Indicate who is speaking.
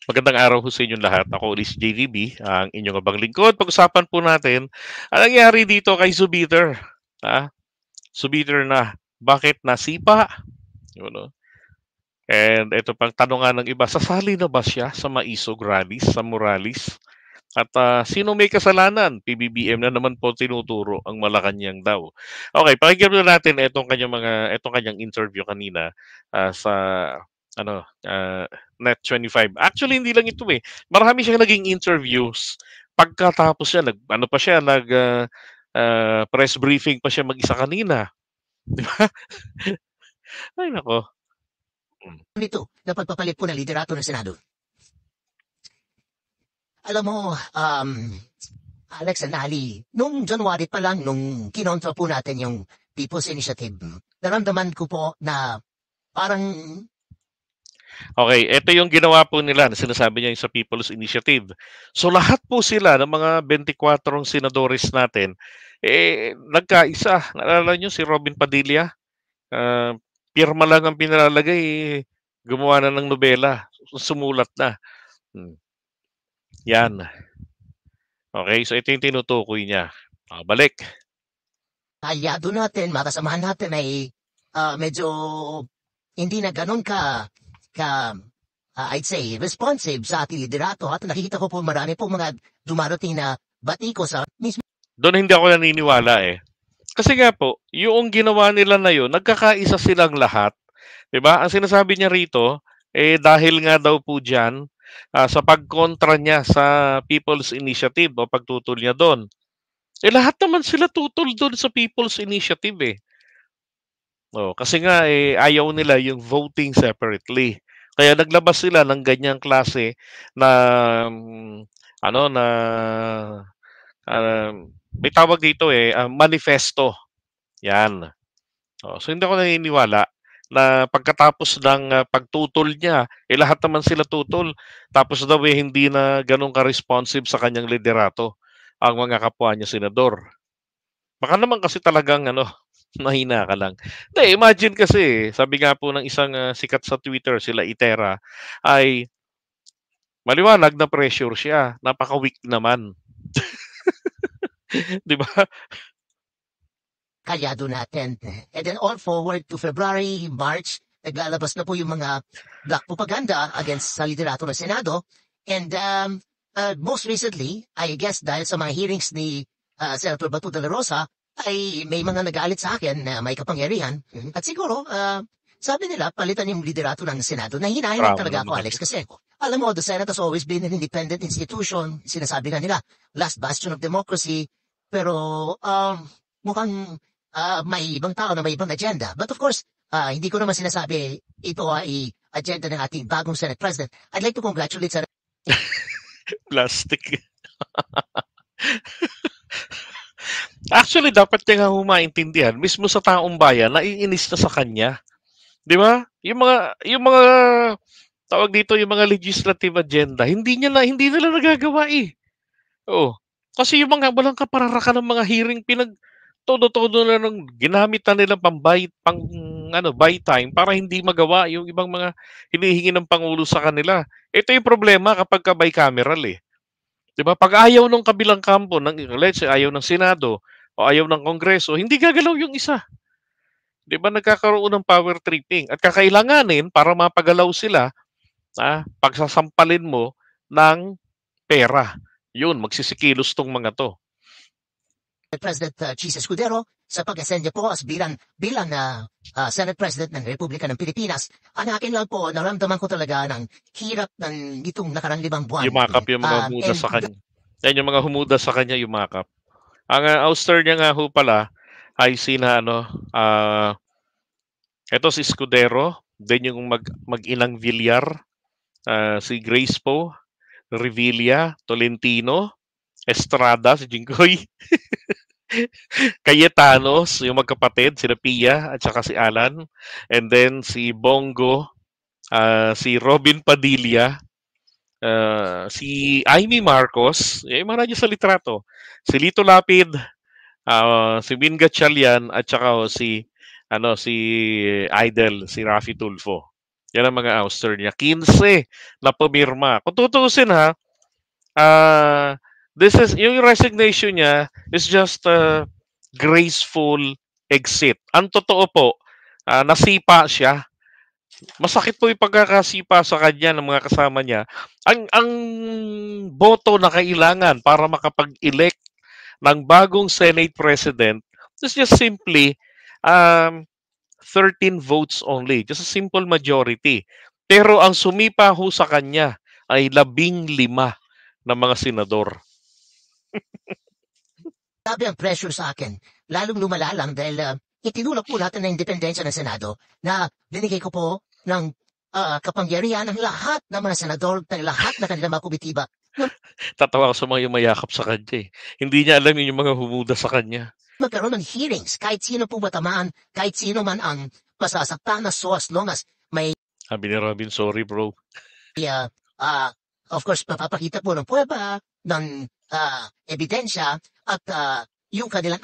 Speaker 1: Magandang araw ho sa inyong lahat. Ako ulit si JVB, ang inyong abang lingkod. Pag-usapan po natin, ang nangyari dito kay Zubiter. Zubiter na. Bakit nasipa? Yun, no? And ito pang tanongan ng iba, sasali na ba siya sa Maisog Rallies, sa Morales? At sino may kasalanan? PBBM na naman po tinuturo ang Malacanang daw. Okay, pakinggan muna natin itong kanyang interview kanina sa Net 25. Actually hindi lang ito eh. Marami siyang naging interviews. Pagkatapos siya ano pa siya press briefing pa siya mag-isa kanina. Di ba? Ay nako.
Speaker 2: Nito na pagpapalit po ng liderato ng Senado. Alam mo, Alex and Ali, nung January pa lang, nung kinontra po natin yung People's Initiative, naramdaman ko po na parang
Speaker 1: Okay, ito yung ginawa po nila na sinasabi niya yung sa People's Initiative. So lahat po sila ng mga 24 senadores natin, nagkaisa. Naalala niyo si Robin Padilla? Pirma lang ang pinalalagay, gumawa na ng nobela, sumulat na. Yan. Okay, so ito yung tinutukoy niya. Balik.
Speaker 2: aliado natin, makasamahan natin ay medyo hindi na ganun I'd say, responsive sa ating liderato. At nakikita ko po marami po mga dumarating na batiko sa mismo.
Speaker 1: Doon hindi ako naniniwala eh. Kasi nga po, yung ginawa nila na yun, nagkakaisa silang lahat. 'Di ba? Ang sinasabi niya rito, dahil nga daw po diyan sa pagkontra niya sa People's Initiative o pagtutol niya doon. Lahat naman sila tutol doon sa People's Initiative eh. Kasi nga ayaw nila yung voting separately. Kaya naglabas sila ng ganyang klase na na may tawag dito manifesto. Yan. So hindi ako naniniwala na pagkatapos ng pagtutol niya, lahat naman sila tutol. Tapos daw hindi na ganun ka-responsive sa kanyang liderato ang mga kapwa niya senador. Baka naman kasi talagang mahina ka lang. Hindi, imagine kasi, sabi nga po ng isang sikat sa Twitter, sila Itera, ay maliwanag na pressure siya. Napaka-weak naman. Di ba?
Speaker 2: Kalyado natin. And then all forward to February, March, naglalabas na po yung mga black propaganda against sa liderato ng Senado. And most recently, I guess dahil sa mga hearings ni Senator Bato de la Rosa, ay may mga nagalit sa akin na may kapangyarihan. At siguro, sabi nila, palitan yung liderato ng Senado. Nahihinahin talaga ako, Alex, kasi alam mo, the Senate has always been an independent institution. Sinasabi nga nila, last bastion of democracy. Pero mukhang may ibang tao na may ibang agenda. But of course, hindi ko naman sinasabi ito ay agenda ng ating bagong Senate President. I'd like to congratulate Senator
Speaker 1: Plastic. Actually, dapat niya nga humaintindihan mismo sa taong bayan, naiinis na sa kanya. 'Di ba? Yung mga tawag dito, yung mga legislative agenda, hindi nila nagagawa eh. Oo. Kasi yung mga walang kapararakan ng mga hearing todo-todo na nung ginamit na nila buy time para hindi magawa yung ibang mga hinihingi ng pangulo sa kanila. Ito yung problema kapag ka bicameral eh. 'Di ba? Pag ayaw ng kabilang kampo let's say ayaw ng Senado o ayaw ng Kongreso, hindi gagalaw yung isa. 'Di ba nagkakaroon ng power tripping at kakailanganin para mapagalaw sila, pagsasampalin mo ng pera. Yun, magsisikilos tong mga 'to.
Speaker 2: President Chis Escudero sa pag-ascend niya po as bilang Senate President ng Republika ng Pilipinas. Ang akin lang po, naramdaman ko talaga ng hirap ng itong nakarang 5 buwan.
Speaker 1: Yumakap yung mga humuda sa kanya. Yan yung mga humuda sa kanya, yumakap. Ang ouster niya nga ho pala ay eto si Escudero, then yung mag-inang Villar, si Grace Po, Revilla, Tolentino, Estrada, si Jinggoy, Cayetanos, yung magkapatid, sila Pia at saka si Alan, and then si Bongo, si Robin Padilla, si Amy Marcos, mga radyo sa litrato, si Lito Lapid, si Min Gatchalian at saka si Idol, si Rafi Tulfo. Yan ang mga ouster niya. 15 na pumirma. Kung tutuusin ha, this is, yung resignation niya is just a graceful exit. Ang totoo po, nasipa siya. Masakit po yung pagkakasipa sa kanya ng mga kasama niya. Ang boto na kailangan para makapag-elect ng bagong Senate President is just simply um, 13 votes only. Just a simple majority. Pero ang sumipa ho sa kanya ay 15 na mga senador.
Speaker 2: Grabe ang pressure sa akin. Lalong lumala lang dahil itinulak po natin na independensya ng Senado na binigay ko po ng kapangyarihan ng lahat ng mga senador ng lahat na kanilang mga kumitiba.
Speaker 1: Tatawa ako sa mga yumayakap sa kanya eh. Hindi niya alam yun yung mga humuda sa kanya.
Speaker 2: Magkaroon ng hearings kahit sino po matamaan, kahit sino man ang masasaktan na so as long as may
Speaker 1: Sabi ni Robin, sorry bro.
Speaker 2: of course mapapakita po ng prueba ng ebidensya at yung kanilang